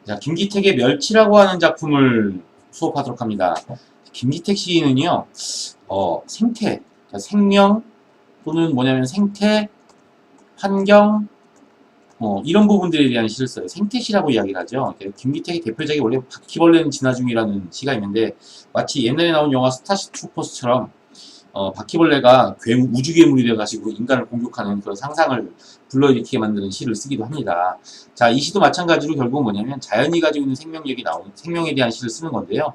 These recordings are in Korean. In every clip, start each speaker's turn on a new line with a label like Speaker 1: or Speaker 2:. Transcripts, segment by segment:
Speaker 1: 자, 김기택의 멸치라고 하는 작품을 수업하도록 합니다. 김기택 시인은요, 생태, 생명 또는 뭐냐면 생태, 환경, 이런 부분들에 대한 시를 써요. 생태시라고 이야기를 하죠. 김기택의 대표작이 원래 바퀴벌레는 진화 중이라는 시가 있는데, 마치 옛날에 나온 영화 스타쉽 트루퍼스처럼 바퀴벌레가 우주 괴물이 돼가지고 인간을 공격하는 그런 상상을 불러일으키게 만드는 시를 쓰기도 합니다. 자, 이 시도 마찬가지로 결국은 뭐냐면 자연이 가지고 있는 생명력이 나오는 생명에 대한 시를 쓰는 건데요.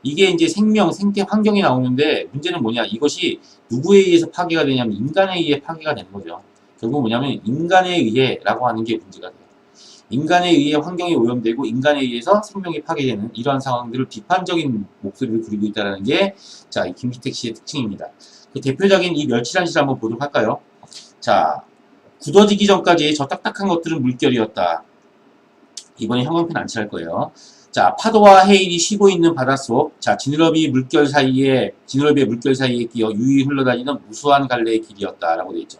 Speaker 1: 이게 이제 생명, 생태, 환경이 나오는데 문제는 뭐냐? 이것이 누구에 의해서 파괴가 되냐면 인간에 의해 파괴가 되는 거죠. 결국 뭐냐면 인간에 의해라고 하는 게 문제가 돼요. 인간에 의해 환경이 오염되고 인간에 의해서 생명이 파괴되는 이러한 상황들을 비판적인 목소리를 부리고 있다는 게 자, 이 김기택 씨의 특징입니다. 그 대표적인 이 멸치란 시를 한번 보도록 할까요? 자, 굳어지기 전까지 저 딱딱한 것들은 물결이었다. 이번에 형광펜 안 칠할 거예요. 자, 파도와 해일이 쉬고 있는 바닷속. 자, 지느러미의 물결 사이에 끼어 유유히 흘러다니는 무수한 갈래의 길이었다라고 되어 있죠.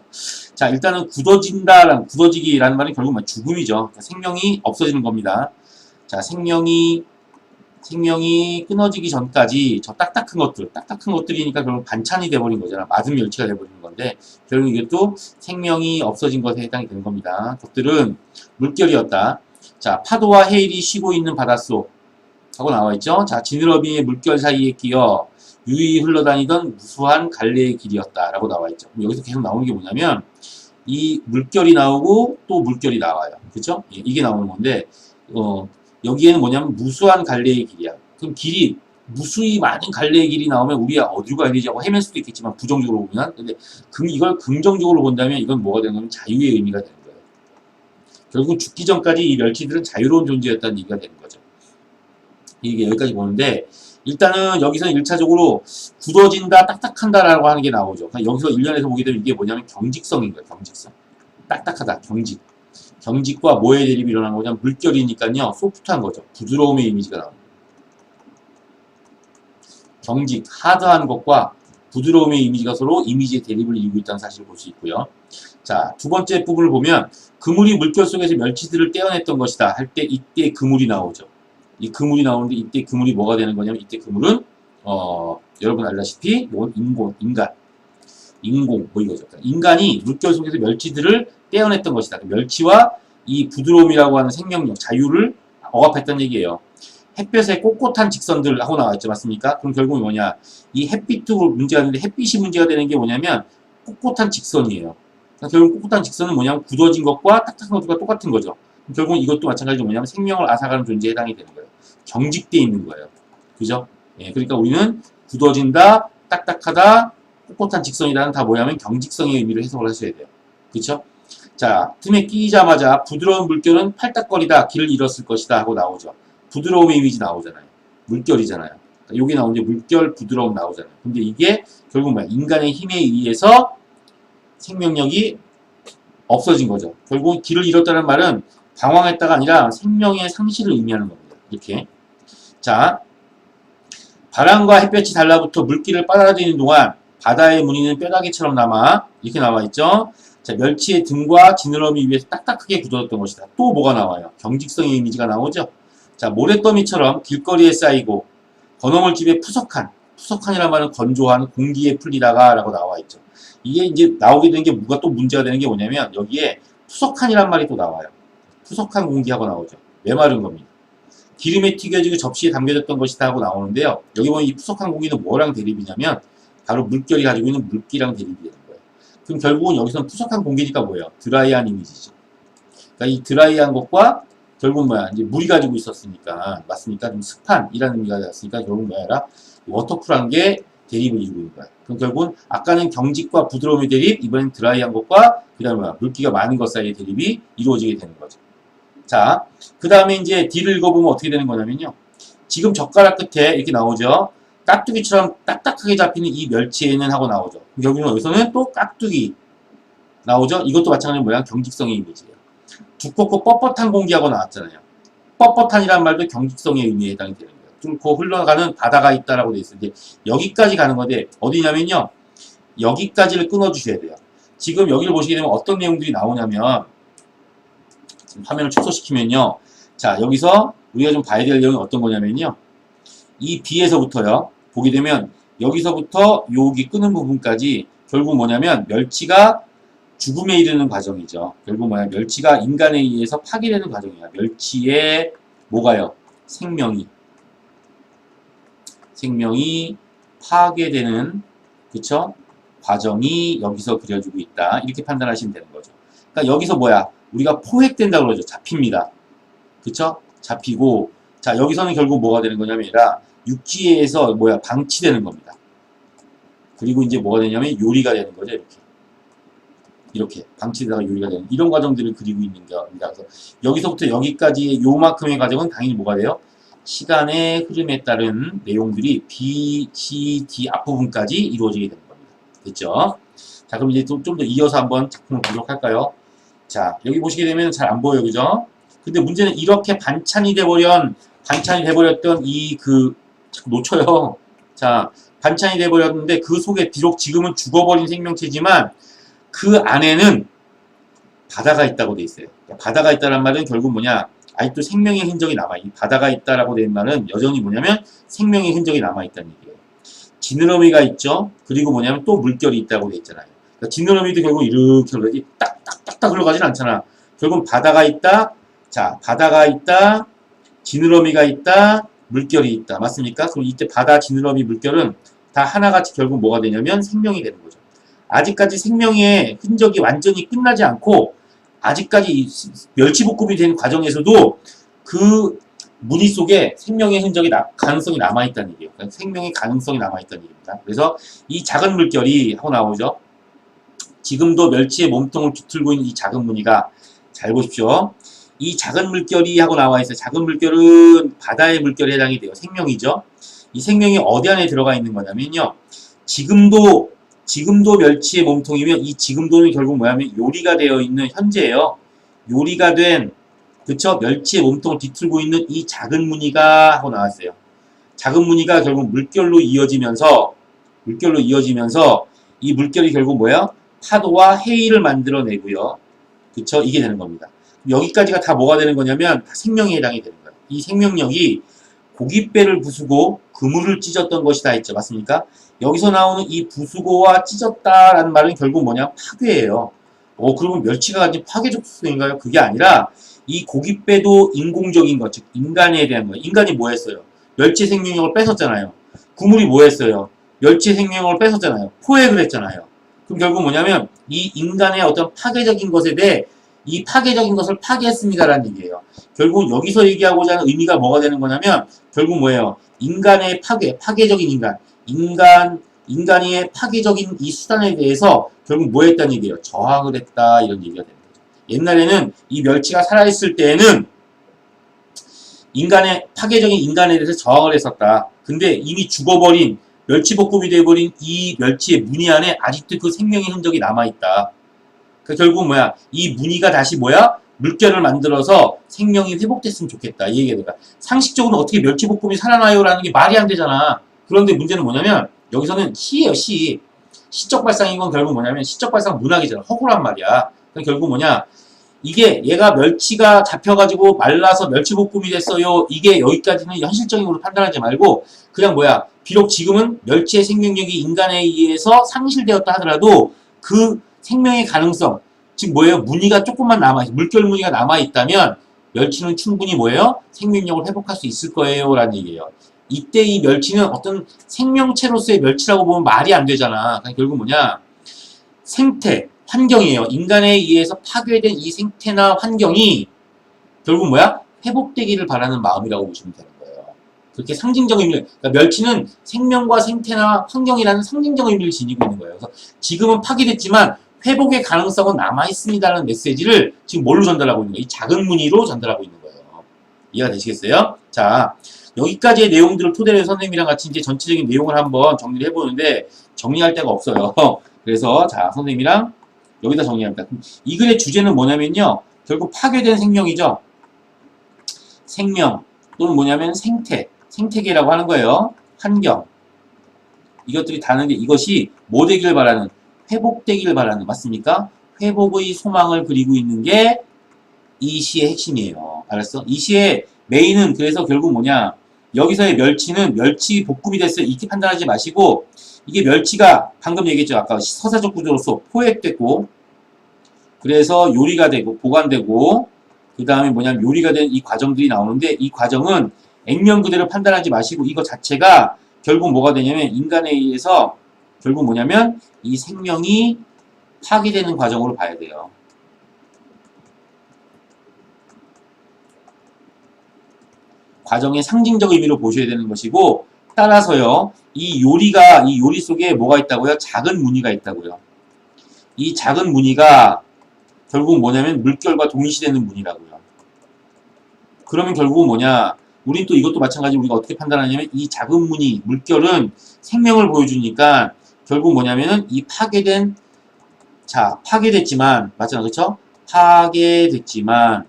Speaker 1: 자, 일단은 굳어지기라는 말은 결국 죽음이죠. 그러니까 생명이 없어지는 겁니다. 자, 생명이 끊어지기 전까지 저 딱딱한 것들이니까 결국 반찬이 돼버린 거잖아. 맞은 멸치가 돼버리는 건데, 결국 이것도 생명이 없어진 것에 해당이 되는 겁니다. 것들은 물결이었다. 자, 파도와 해일이 쉬고 있는 바닷속 하고 나와있죠. 자, 지느러미의 물결 사이에 끼어 유유히 흘러다니던 무수한 갈래의 길이었다 라고 나와있죠. 여기서 계속 나오는 게 뭐냐면 이 물결이 나오고 또 물결이 나와요. 그쵸? 이게 나오는 건데 여기에는 뭐냐면 무수한 갈래의 길이야. 그럼 길이 무수히 많은 갈래의 길이 나오면 우리가 어디로 가야 되지 하고 헤맬 수도 있겠지만 부정적으로 보면, 근데 이걸 긍정적으로 본다면 이건 뭐가 되는 거냐면 자유의 의미가 되는 거예요. 결국 죽기 전까지 이 멸치들은 자유로운 존재였다는 얘기가 되는 거죠. 이게 여기까지 보는데, 일단은 여기서는 1차적으로 굳어진다, 딱딱한다 라고 하는 게 나오죠. 여기서 1년에서 보게 되면 이게 뭐냐면 경직성인 거예요. 경직성. 딱딱하다, 경직. 경직과 뭐의 대립이 일어나는 거냐면 물결이니까요. 소프트한 거죠. 부드러움의 이미지가 나옵니다. 경직, 하드한 것과 부드러움의 이미지가 서로 이미지의 대립을 이루고 있다는 사실을 볼 수 있고요. 자, 두 번째 부분을 보면 그물이 물결 속에서 멸치들을 떼어냈던 것이다 할 때 이때 그물이 나오죠. 이 그물이 나오는데 이때 그물이 뭐가 되는 거냐면 이때 그물은 여러분 알다시피 인공 뭐 이거죠. 인간이 물결 속에서 멸치들을 떼어냈던 것이다. 멸치와 이 부드러움이라고 하는 생명력, 자유를 억압했다는 얘기예요. 햇볕에 꼿꼿한 직선들 하고 나와있죠. 맞습니까? 그럼 결국은 뭐냐? 이 햇빛도 문제가 되는데 햇빛이 문제가 되는 게 뭐냐면 꼿꼿한 직선이에요. 그러니까 결국 꼿꼿한 직선은 뭐냐면 굳어진 것과 딱딱한 것과 똑같은 거죠. 결국은 이것도 마찬가지로 뭐냐면 생명을 앗아가는 존재에 해당이 되는 거예요. 경직되어 있는 거예요. 그죠? 예, 그러니까 우리는 굳어진다, 딱딱하다, 꼿꼿한 직선이라는 다 뭐냐면 경직성의 의미를 해석을 하셔야 돼요. 그쵸? 자, 틈에 끼자마자 부드러운 물결은 팔딱거리다, 길을 잃었을 것이다 하고 나오죠. 부드러움의 이미지 나오잖아요. 물결이잖아요. 그러니까 여기 나오는데 물결, 부드러움 나오잖아요. 근데 이게 결국 뭐야? 인간의 힘에 의해서 생명력이 없어진 거죠. 결국 길을 잃었다는 말은 방황했다가 아니라 생명의 상실을 의미하는 겁니다. 이렇게. 자, 바람과 햇볕이 달라붙어 물길을 빨아들이는 동안 바다의 무늬는 뼈다귀처럼 남아 이렇게 나와 있죠. 자, 멸치의 등과 지느러미 위에서 딱딱하게 굳어졌던 것이다. 또 뭐가 나와요? 경직성의 이미지가 나오죠. 자, 모래더미처럼 길거리에 쌓이고 건어물 집에 푸석한이란 말은 건조한 공기에 풀리다가 라고 나와 있죠. 이게 이제 나오게 되는 게 뭐가 또 문제가 되는 게 뭐냐면 여기에 푸석한이란 말이 또 나와요. 푸석한 공기하고 나오죠. 메마른 겁니다. 기름에 튀겨지고 접시에 담겨졌던 것이다 하고 나오는데요. 여기 보면 이 푸석한 공기는 뭐랑 대립이냐면 바로 물결이 가지고 있는 물기랑 대립이 되는 거예요. 그럼 결국은 여기서는 푸석한 공기니까 뭐예요? 드라이한 이미지죠. 그러니까 이 드라이한 것과 결국 뭐야? 이제 물이 가지고 있었으니까 맞습니까? 좀 습한이라는 의미가 되었으니까 결국 뭐야라? 워터풀한 게 대립을 이루고 있는 거야. 그럼 결국은 아까는 경직과 부드러움의 대립, 이번엔 드라이한 것과 그 다음에 뭐야? 물기가 많은 것 사이의 대립이 이루어지게 되는 거죠. 자, 그 다음에 이제 D를 읽어보면 어떻게 되는 거냐면요. 지금 젓가락 끝에 이렇게 나오죠. 깍두기처럼 딱딱하게 잡히는 이 멸치에는 하고 나오죠. 결국은 여기서는 또 깍두기 나오죠. 이것도 마찬가지로 뭐야? 경직성의 이미지예요. 두껍고 뻣뻣한 공기하고 나왔잖아요. 뻣뻣한이라는 말도 경직성의 의미에 해당이 되는 거예요. 뚫고 흘러가는 바다가 있다라고 되어 있는데 여기까지 가는 건데 어디냐면요. 여기까지를 끊어주셔야 돼요. 지금 여기를 보시게 되면 어떤 내용들이 나오냐면 화면을 축소시키면요. 자, 여기서 우리가 좀 봐야 될 내용이 어떤 거냐면요. 이 B에서부터요. 보게 되면 여기서부터 여기 끄는 부분까지 결국 뭐냐면 멸치가 죽음에 이르는 과정이죠. 결국 뭐냐 멸치가 인간에 의해서 파괴되는 과정이야. 멸치의 뭐가요? 생명이 파괴되는 그쵸? 과정이 여기서 그려지고 있다. 이렇게 판단하시면 되는 거죠. 그러니까 여기서 뭐야? 우리가 포획된다고 그러죠. 잡힙니다. 그쵸? 잡히고 자 여기서는 결국 뭐가 되는 거냐면 육지에서 뭐야 방치되는 겁니다. 그리고 이제 뭐가 되냐면 요리가 되는 거죠. 이렇게 방치되다가 요리가 되는 이런 과정들을 그리고 있는 겁니다. 그래서 여기서부터 여기까지의 요만큼의 과정은 당연히 뭐가 돼요? 시간의 흐름에 따른 내용들이 B, C, D 앞부분까지 이루어지게 되는 겁니다. 됐죠? 자 그럼 이제 좀 더 이어서 한번 작품을 보도록 할까요? 자 여기 보시게 되면 잘 안 보여요. 그죠? 근데 문제는 이렇게 반찬이 돼버렸던 자꾸 놓쳐요. 자, 반찬이 돼버렸는데 그 속에 비록 지금은 죽어버린 생명체지만 그 안에는 바다가 있다고 돼 있어요. 바다가 있다는 말은 결국 뭐냐? 아직도 생명의 흔적이 남아있. 바다가 있다라고 된 말은 여전히 뭐냐면 생명의 흔적이 남아있다는 얘기예요. 지느러미가 있죠. 그리고 뭐냐면 또 물결이 있다고 돼 있잖아요. 그러니까 지느러미도 결국 이렇게 흘러가지 딱딱딱딱 흘러가진 않잖아. 결국 바다가 있다. 자, 바다가 있다. 지느러미가 있다. 물결이 있다. 맞습니까? 그럼 이때 바다, 지느러미, 물결은 다 하나같이 결국 뭐가 되냐면 생명이 되는 거죠. 아직까지 생명의 흔적이 완전히 끝나지 않고 아직까지 멸치볶음이 되는 과정에서도 그 무늬 속에 생명의 흔적이 가능성이 남아있다는 얘기예요. 그러니까 생명의 가능성이 남아있다는 얘기입니다. 그래서 이 작은 물결이 하고 나오죠. 지금도 멸치의 몸통을 비틀고 있는 이 작은 무늬가 잘 보십시오. 이 작은 물결이 하고 나와 있어요. 작은 물결은 바다의 물결에 해당이 돼요. 생명이죠. 이 생명이 어디 안에 들어가 있는 거냐면요. 지금도 멸치의 몸통이면 이 지금도는 결국 뭐냐면 요리가 되어 있는 현재예요. 요리가 된 그쵸? 멸치의 몸통을 뒤틀고 있는 이 작은 무늬가 하고 나왔어요. 작은 무늬가 결국 물결로 이어지면서 이 물결이 결국 뭐야? 파도와 해일을 만들어내고요. 그쵸? 이게 되는 겁니다. 여기까지가 다 뭐가 되는 거냐면 다 생명에 해당이 되는 거예요. 이 생명력이 고깃배를 부수고 그물을 찢었던 것이다 했죠. 맞습니까? 여기서 나오는 이 부수고와 찢었다라는 말은 결국 뭐냐? 파괴예요. 그러면 멸치가 가진 파괴적 특성인가요? 그게 아니라 이 고깃배도 인공적인 것, 즉 인간에 대한 거예요. 인간이 뭐 했어요? 멸치 생명력을 뺏었잖아요. 그물이 뭐 했어요? 멸치 생명력을 뺏었잖아요. 포획을 했잖아요. 그럼 결국 뭐냐면 이 인간의 어떤 파괴적인 것에 대해 이 파괴적인 것을 파괴했습니다라는 얘기예요. 결국 여기서 얘기하고자 하는 의미가 뭐가 되는 거냐면 결국 뭐예요? 인간의 파괴적인 인간의 파괴적인 이 수단에 대해서 결국 뭐 했다는 얘기예요? 저항을 했다 이런 얘기가 되는 거죠. 옛날에는 이 멸치가 살아있을 때에는 파괴적인 인간에 대해서 저항을 했었다. 근데 이미 죽어버린 멸치볶음이 되어버린 이 멸치의 무늬 안에 아직도 그 생명의 흔적이 남아있다. 그러니까 결국 뭐야? 이 무늬가 다시 뭐야? 물결을 만들어서 생명이 회복됐으면 좋겠다. 이 얘기가 되니까 상식적으로 어떻게 멸치볶음이 살아나요라는 게 말이 안 되잖아. 그런데 문제는 뭐냐면 여기서는 시예요. 시적 발상인 건 결국 뭐냐면 시적 발상 문학이잖아. 허구란 말이야. 그러니까 결국 뭐냐? 이게 얘가 멸치가 잡혀가지고 말라서 멸치볶음이 됐어요. 이게 여기까지는 현실적으로 판단하지 말고 그냥 뭐야? 비록 지금은 멸치의 생명력이 인간에 의해서 상실되었다 하더라도 그 생명의 가능성, 즉 뭐예요? 무늬가 조금만 남아있어. 물결 무늬가 남아있다면 멸치는 충분히 뭐예요? 생명력을 회복할 수 있을 거예요. 라는 얘기예요. 이때 이 멸치는 어떤 생명체로서의 멸치라고 보면 말이 안 되잖아. 그러니까 결국 뭐냐? 생태, 환경이에요. 인간에 의해서 파괴된 이 생태나 환경이 결국 뭐야? 회복되기를 바라는 마음이라고 보시면 되는 거예요. 그렇게 상징적 의미를, 그러니까 멸치는 생명과 생태나 환경이라는 상징적 의미를 지니고 있는 거예요. 그래서 지금은 파괴됐지만 회복의 가능성은 남아있습니다라는 메시지를 지금 뭘로 전달하고 있는 거예요? 이 작은 무늬로 전달하고 있는 거예요. 이해가 되시겠어요? 자, 여기까지의 내용들을 토대로 해서 선생님이랑 같이 이제 전체적인 내용을 한번 정리를 해보는데 정리할 데가 없어요. 그래서 자, 선생님이랑 여기다 정리합니다. 이 글의 주제는 뭐냐면요. 결국 파괴된 생명이죠. 생명 또는 뭐냐면 생태계라고 하는 거예요. 환경. 이것들이 다른데 이것이 뭐 되기를 바라는, 회복되기를 바라는, 맞습니까? 회복의 소망을 그리고 있는 게 이 시의 핵심이에요. 알았어? 이 시의 메인은 그래서 결국 뭐냐, 여기서의 멸치는 멸치 볶음이 됐어요. 이렇게 판단하지 마시고, 이게 멸치가 방금 얘기했죠. 아까 서사적 구조로서 포획됐고, 그래서 요리가 되고 보관되고, 그 다음에 뭐냐면 요리가 된 이 과정들이 나오는데, 이 과정은 액면 그대로 판단하지 마시고, 이거 자체가 결국 뭐가 되냐면 인간에 의해서 결국 뭐냐면 이 생명이 파괴되는 과정으로 봐야 돼요. 과정의 상징적 의미로 보셔야 되는 것이고, 따라서요, 이 요리 속에 뭐가 있다고요? 작은 무늬가 있다고요. 이 작은 무늬가 결국 뭐냐면 물결과 동일시되는 무늬라고요. 그러면 결국은 뭐냐, 우린 또 이것도 마찬가지로 우리가 어떻게 판단하냐면 이 작은 무늬, 물결은 생명을 보여주니까 결국 뭐냐면은 이 파괴됐지만, 맞잖아, 그쵸? 파괴됐지만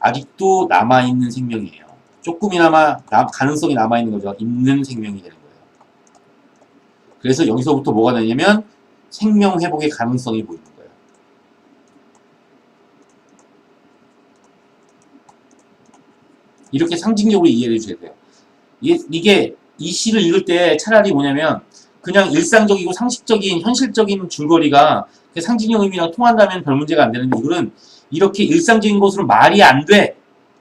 Speaker 1: 아직도 남아있는 생명이에요. 조금이나마 가능성이 남아있는 거죠. 있는 생명이 되는 거예요. 그래서 여기서부터 뭐가 되냐면 생명 회복의 가능성이 보이는 거예요. 이렇게 상징적으로 이해를 해줘야 돼요. 이게 이 시를 읽을 때 차라리 뭐냐면 그냥 일상적이고 상식적인 현실적인 줄거리가 상징적 의미랑 통한다면 별 문제가 안 되는데, 이거는 이렇게 일상적인 것으로 말이 안 돼.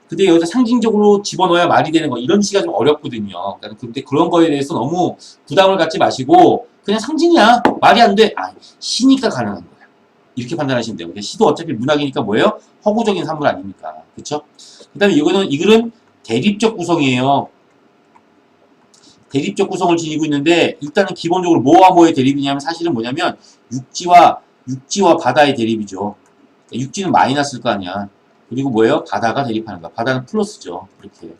Speaker 1: 근데 여기서 상징적으로 집어넣어야 말이 되는 거, 이런 시가 좀 어렵거든요. 근데 그런 거에 대해서 너무 부담을 갖지 마시고 그냥 상징이야, 말이 안 돼, 시니까 가능한 거야, 이렇게 판단하시면 돼요. 근데 시도 어차피 문학이니까 뭐예요? 허구적인 산물 아닙니까? 그쵸? 그 다음에 이 글은 대립적 구성이에요. 대립적 구성을 지니고 있는데, 일단은 기본적으로 뭐와 뭐의 대립이냐면 사실은 뭐냐면 육지와 바다의 대립이죠. 육지는 마이너스일 거 아니야. 그리고 뭐예요? 바다가 대립하는 거야. 바다는 플러스죠. 이렇게.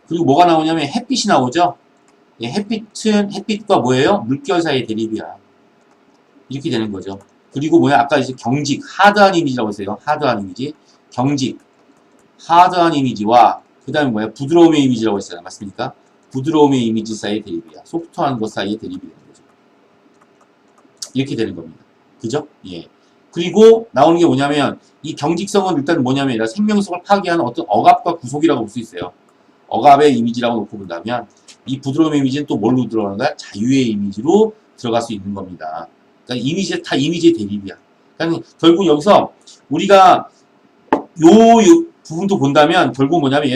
Speaker 1: 그리고 뭐가 나오냐면 햇빛이 나오죠. 햇빛과 뭐예요? 물결 사이의 대립이야. 이렇게 되는 거죠. 그리고 뭐야? 아까 이제 경직, 하드한 이미지라고 했어요. 하드한 이미지. 경직, 하드한 이미지와 그 다음에 뭐야? 부드러움의 이미지라고 했어요. 맞습니까? 부드러움의 이미지 사이의 대립이야. 소프트한 것 사이의 대립이 되는 거죠. 이렇게 되는 겁니다. 그죠? 예. 그리고 나오는 게 뭐냐면 이 경직성은 일단 뭐냐면 생명성을 파괴하는 어떤 억압과 구속이라고 볼 수 있어요. 억압의 이미지라고 놓고 본다면 이 부드러움의 이미지는 또 뭘로 들어가는 거야? 자유의 이미지로 들어갈 수 있는 겁니다. 그러니까 다 이미지의 대립이야. 그러니까 결국 여기서 우리가 요 부분도 본다면 결국 뭐냐면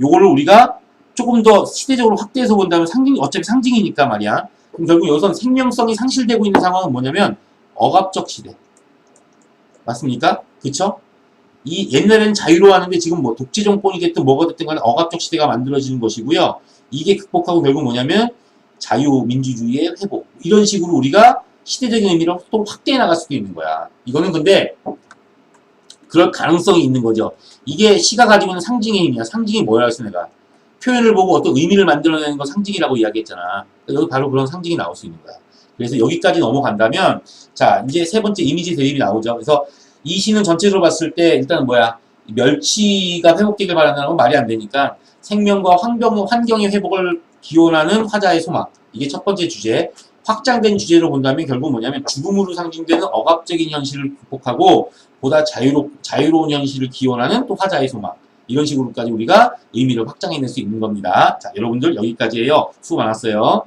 Speaker 1: 요거를 우리가 조금 더 시대적으로 확대해서 본다면 어차피 상징이니까 말이야. 그럼 결국 여기서 생명성이 상실되고 있는 상황은 뭐냐면 억압적 시대. 맞습니까? 그쵸? 이 옛날에는 자유로웠는데 지금 뭐 독재 정권이 됐든 뭐가 됐든 간에 억압적 시대가 만들어지는 것이고요. 이게 극복하고 결국 뭐냐면 자유, 민주주의의 회복. 이런 식으로 우리가 시대적인 의미로 또 확대해 나갈 수도 있는 거야. 이거는 근데 그럴 가능성이 있는 거죠. 이게 시가 가지고 있는 상징의 의미야. 상징이 뭐야 했어 내가. 표현을 보고 어떤 의미를 만들어내는 거 상징이라고 이야기했잖아. 여기 바로 그런 상징이 나올 수 있는 거야. 그래서 여기까지 넘어간다면, 자, 이제 세 번째 이미지 대립이 나오죠. 그래서 이 시는 전체적으로 봤을 때 일단은 뭐야, 멸치가 회복되길 바란다는 건 말이 안 되니까 생명과 환경의 회복을 기원하는 화자의 소망. 이게 첫 번째 주제. 확장된 주제로 본다면 결국 뭐냐면 죽음으로 상징되는 억압적인 현실을 극복하고 보다 자유로운 현실을 기원하는 또 화자의 소망. 이런 식으로까지 우리가 의미를 확장해낼 수 있는 겁니다. 자, 여러분들 여기까지예요. 수고 많았어요.